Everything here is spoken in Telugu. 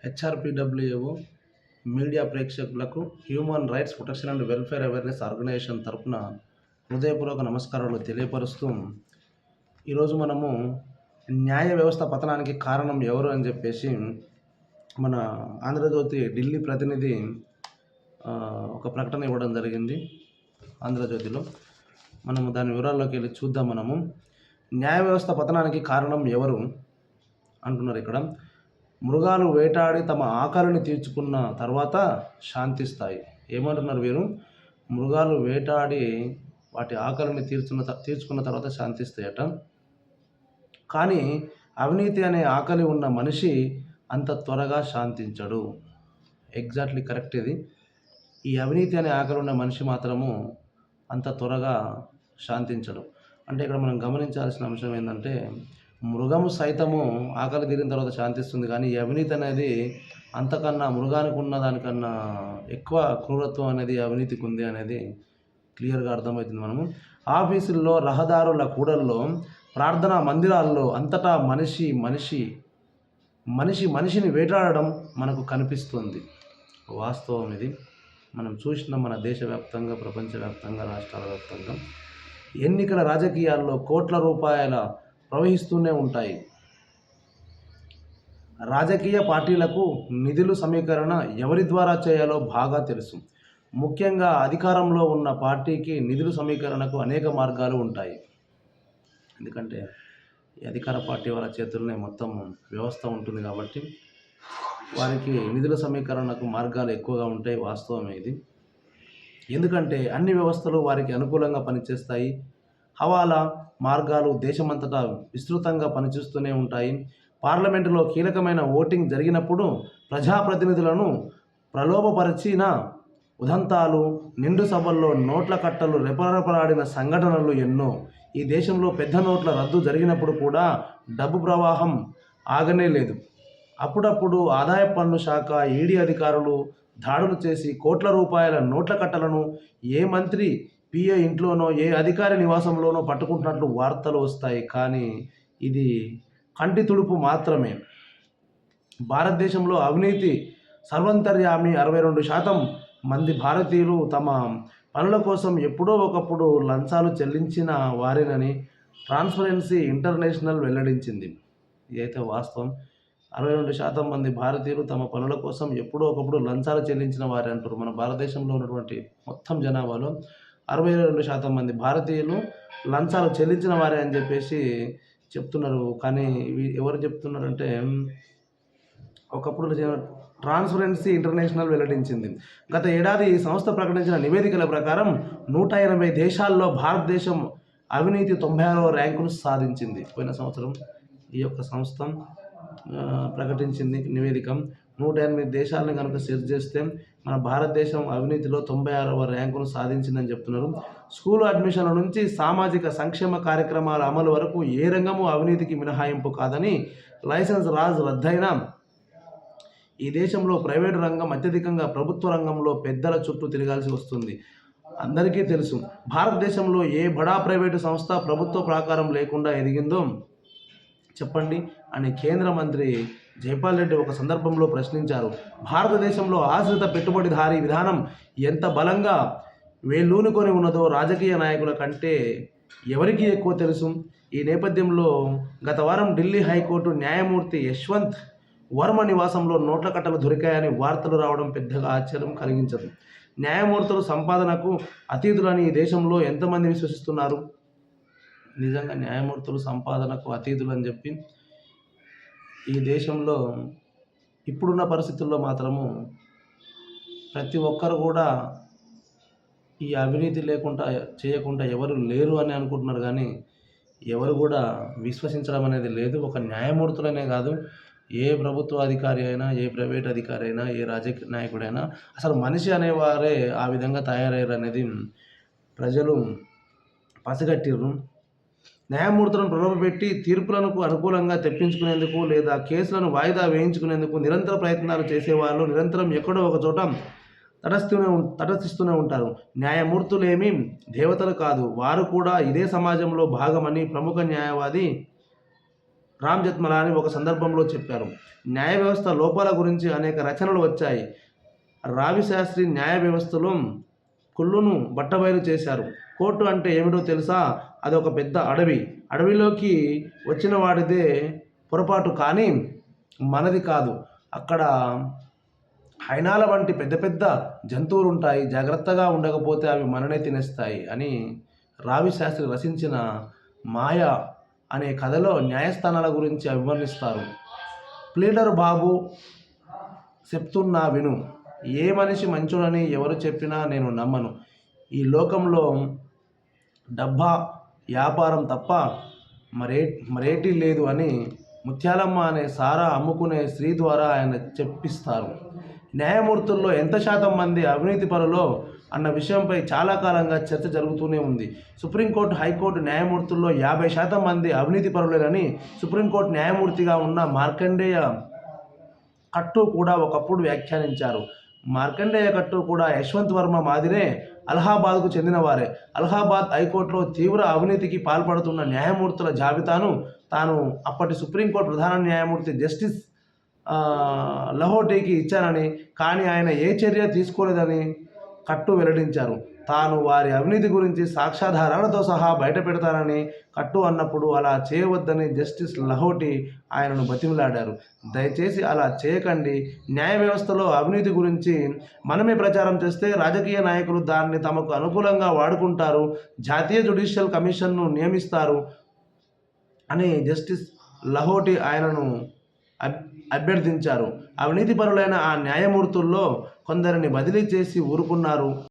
హెచ్ఆర్‌పిడబ్ల్యూఏఓ మీడియా ప్రేక్షకులకు human rights protection and welfare awareness organisation తరపున హృదయపూర్వక నమస్కారాలు తెలియపరుస్తూ, ఈరోజు మనము న్యాయ వ్యవస్థ పతనానికి కారణం ఎవరు అని చెప్పేసి మన ఆంధ్రజ్యోతి ఢిల్లీ ప్రతినిధి ఒక ప్రకటన ఇవ్వడం జరిగింది. ఆంధ్రజ్యోతిలో మనము దాని వివరాల్లోకి వెళ్ళి చూద్దాం. మనము న్యాయ వ్యవస్థ పతనానికి కారణం ఎవరు అంటున్నారు ఇక్కడ. మృగాలు వేటాడి తమ ఆకలిని తీర్చుకున్న తర్వాత శాంతిస్తాయి. ఏమంటున్నారు వీరు? మృగాలు వేటాడి వాటి ఆకలిని తీర్చుకున్న తర్వాత శాంతిస్తాయట. కానీ అవినీతి అనే ఆకలి ఉన్న మనిషి అంత త్వరగా శాంతించడు. ఎగ్జాక్ట్లీ కరెక్ట్ ఇది. ఈ అవినీతి అనే ఆకలి ఉన్న మనిషి మాత్రము అంత త్వరగా శాంతించడు. అంటే ఇక్కడ మనం గమనించాల్సిన అంశం ఏంటంటే, మృగము సైతము ఆకలి తీరిన తర్వాత శాంతిస్తుంది, కానీ ఈ అవినీతి అనేది అంతకన్నా మృగానికి ఉన్న దానికన్నా ఎక్కువ క్రూరత్వం అనేది అవినీతికి ఉంది అనేది క్లియర్గా అర్థమవుతుంది. మనము ఆఫీసుల్లో, రహదారుల కూడల్లో, ప్రార్థనా మందిరాల్లో అంతటా మనిషిని వేటాడడం మనకు కనిపిస్తుంది. వాస్తవం ఇది. మనం చూసిన మన దేశవ్యాప్తంగా, ప్రపంచవ్యాప్తంగా, రాష్ట్రాల వ్యాప్తంగా ఎన్నికల రాజకీయాల్లో కోట్ల రూపాయల ప్రవహిస్తూనే ఉంటాయి. రాజకీయ పార్టీలకు నిధుల సమీకరణ ఎవరి ద్వారా చేయాలో బాగా తెలుసు. ముఖ్యంగా అధికారంలో ఉన్న పార్టీకి నిధుల సమీకరణకు అనేక మార్గాలు ఉంటాయి. ఎందుకంటే ఈ అధికార పార్టీ వాళ్ళ చేతుల్లోనే మొత్తం వ్యవస్థ ఉంటుంది కాబట్టి వారికి నిధుల సమీకరణకు మార్గాలు ఎక్కువగా ఉంటాయి. వాస్తవమే ఇది. ఎందుకంటే అన్ని వ్యవస్థలు వారికి అనుకూలంగా పనిచేస్తాయి. హవాలా మార్గాలు దేశమంతటా విస్తృతంగా పనిచేస్తూనే ఉంటాయి. పార్లమెంటులో కీలకమైన ఓటింగ్ జరిగినప్పుడు ప్రజాప్రతినిధులను ప్రలోభపరిచిన ఉదంతాలు, నిండు సభల్లో నోట్ల కట్టలు రెపరెపలాడిన సంఘటనలు ఎన్నో. ఈ దేశంలో పెద్ద నోట్ల రద్దు జరిగినప్పుడు కూడా డబ్బు ప్రవాహం ఆగనే లేదు. అప్పుడప్పుడు ఆదాయ పన్ను శాఖ, ఈడీ అధికారులు దాడులు చేసి కోట్ల రూపాయల నోట్ల కట్టలను ఏ మంత్రి పిఏ ఇంట్లోనో, ఏ అధికారి నివాసంలోనో పట్టుకుంటున్నట్లు వార్తలు వస్తాయి. కానీ ఇది కంటి తుడుపు మాత్రమే. భారతదేశంలో అవినీతి సర్వంతర్యామి. 62% మంది భారతీయులు తమ పనుల కోసం ఎప్పుడో ఒకప్పుడు లంచాలు చెల్లించిన వారేనని ట్రాన్స్పరెన్సీ ఇంటర్నేషనల్ వెల్లడించింది. ఇదైతే వాస్తవం. 62% మంది భారతీయులు తమ పనుల కోసం ఎప్పుడో ఒకప్పుడు లంచాలు చెల్లించిన వారే అంటారు. మన భారతదేశంలో ఉన్నటువంటి మొత్తం జనాభాలో 62% మంది భారతీయులు లంచాలు చెల్లించిన వారే అని చెప్పేసి చెప్తున్నారు. కానీ ఎవరు చెప్తున్నారంటే, ఒకప్పుడు ట్రాన్స్పరెన్సీ ఇంటర్నేషనల్ వెల్లడించింది. గత ఏడాది ఈ సంస్థ ప్రకటించిన నివేదికల ప్రకారం 180 దేశాల్లో భారతదేశం అవినీతి 96వ ర్యాంకును సాధించింది. పోయిన సంవత్సరం ఈ యొక్క సంస్థ ప్రకటించింది నివేదిక. 108 దేశాలను కనుక సెర్చ్ చేస్తే మన భారతదేశం అవినీతిలో 96వ ర్యాంకును సాధించిందని చెప్తున్నారు. స్కూల్ అడ్మిషన్ల నుంచి సామాజిక సంక్షేమ కార్యక్రమాల అమలు వరకు ఏ రంగము అవినీతికి మినహాయింపు కాదని, లైసెన్స్ రాజ్ రద్దయినా ఈ దేశంలో ప్రైవేటు రంగం అత్యధికంగా ప్రభుత్వ రంగంలో పెద్దల చుట్టూ తిరగాల్సి వస్తుంది. అందరికీ తెలుసు, భారతదేశంలో ఏ బడా ప్రైవేటు సంస్థ ప్రభుత్వ ప్రాకారం లేకుండా ఎదిగిందో చెప్పండి అని కేంద్ర మంత్రి జైపాల్ రెడ్డి ఒక సందర్భంలో ప్రశ్నించారు. భారతదేశంలో ఆశ్రిత పెట్టుబడిదారీ విధానం ఎంత బలంగా వేళ్ళూనుకొని ఉన్నదో రాజకీయ నాయకుల కంటే ఎవరికి ఎక్కువ తెలుసు. ఈ నేపథ్యంలో గత వారం ఢిల్లీ హైకోర్టు న్యాయమూర్తి యశ్వంత్ వర్మ నివాసంలో నోట్ల కట్టలు దొరికాయని వార్తలు రావడం పెద్దగా ఆశ్చర్యం కలిగించదు. న్యాయమూర్తులు సంపాదనకు అతీతులని ఈ దేశంలో ఎంతమంది విశ్వసిస్తున్నారు? నిజంగా న్యాయమూర్తులు సంపాదనకు అతీతులు అని చెప్పి ఈ దేశంలో ఇప్పుడున్న పరిస్థితుల్లో మాత్రము ప్రతి ఒక్కరు కూడా ఈ అవినీతి చేయకుండా ఎవరు లేరు అని అనుకుంటున్నారు. కానీ ఎవరు కూడా విశ్వసించడం అనేది లేదు. ఒక న్యాయమూర్తులనే కాదు, ఏ ప్రభుత్వ అధికారి అయినా, ఏ ప్రైవేట్ అధికారి అయినా, ఏ రాజకీయ నాయకుడైనా, అసలు మనిషి అనేవారే ఆ విధంగా తయారయ్యారు అనేది ప్రజలు పసిగట్టిర్రు. న్యాయమూర్తులను ప్రలోభపెట్టి తీర్పులకు అనుకూలంగా తెప్పించుకునేందుకు లేదా కేసులను వాయిదా వేయించుకునేందుకు నిరంతర ప్రయత్నాలు చేసేవాళ్ళు నిరంతరం ఎక్కడో ఒక చోట తటస్థిస్తూనే ఉంటారు. న్యాయమూర్తులేమీ దేవతలు కాదు, వారు కూడా ఇదే సమాజంలో భాగమని ప్రముఖ న్యాయవాది రామ్ జెత్మలాని ఒక సందర్భంలో చెప్పారు. న్యాయ వ్యవస్థ లోపాల గురించి అనేక రచనలు వచ్చాయి. రావి శాస్త్రి న్యాయ వ్యవస్థలో కుళ్ళును బట్టబయలు చేశారు. కోర్టు అంటే ఏమిటో తెలుసా? అదొక పెద్ద అడవి. అడవిలోకి వచ్చిన వాడిదే పొరపాటు కానీ మనది కాదు. అక్కడ హైనాల వంటి పెద్ద పెద్ద జంతువులు ఉంటాయి. జాగ్రత్తగా ఉండకపోతే అవి మననే తినేస్తాయి అని రావి శాస్త్రి రచించిన మాయ అనే కథలో న్యాయస్థానాల గురించి వివరిస్తారు. ప్లీడర్ బాబు చెప్తున్నా విను. ఏ మనిషి మంచోడని ఎవరు చెప్పినా నేను నమ్మను. ఈ లోకంలో డబ్బా వ్యాపారం తప్ప మరేటీ లేదు అని ముత్యాలమ్మ అనే సారా అమ్ముకునే స్త్రీ ద్వారా ఆయన చెప్పిస్తారు. న్యాయమూర్తుల్లో ఎంత శాతం మంది అవినీతి పరులో అన్న విషయంపై చాలా కాలంగా చర్చ జరుగుతూనే ఉంది. సుప్రీంకోర్టు, హైకోర్టు న్యాయమూర్తుల్లో 50% మంది అవినీతి పరులేనని సుప్రీంకోర్టు న్యాయమూర్తిగా ఉన్న మార్కండేయ కట్టు కూడా ఒకప్పుడు వ్యాఖ్యానించారు. మార్కండేయ కట్టు కూడా యశ్వంత్ వర్మ మాదిరే అలహాబాద్కు చెందినవారే. అలహాబాద్ హైకోర్టులో తీవ్ర అవినీతికి పాల్పడుతున్న న్యాయమూర్తుల జాబితాను తాను అప్పటి సుప్రీంకోర్టు ప్రధాన న్యాయమూర్తి జస్టిస్ లహోటీకి ఇచ్చానని, కానీ ఆయన ఏ చర్య తీసుకోలేదని కట్టు వెల్లడించారు. తాను వారి అవినీతి గురించి సాక్ష్యాధారాలతో సహా బయట పెడతానని కట్టు అన్నప్పుడు అలా చేయవద్దని జస్టిస్ లహోటీ ఆయనను బతిమిలాడారు. దయచేసి అలా చేయకండి. న్యాయ వ్యవస్థలో అవినీతి గురించి మనమే ప్రచారం చేస్తే రాజకీయ నాయకులు దాన్ని తమకు అనుకూలంగా వాడుకుంటారు, జాతీయ జ్యుడిషియల్ కమిషన్ను నియమిస్తారు అని జస్టిస్ లహోటీ ఆయనను అభ్యర్థించారు. అవినీతిపరులైన ఆ న్యాయమూర్తుల్లో కొందరిని బదిలీ చేసి ఊరుకున్నారు.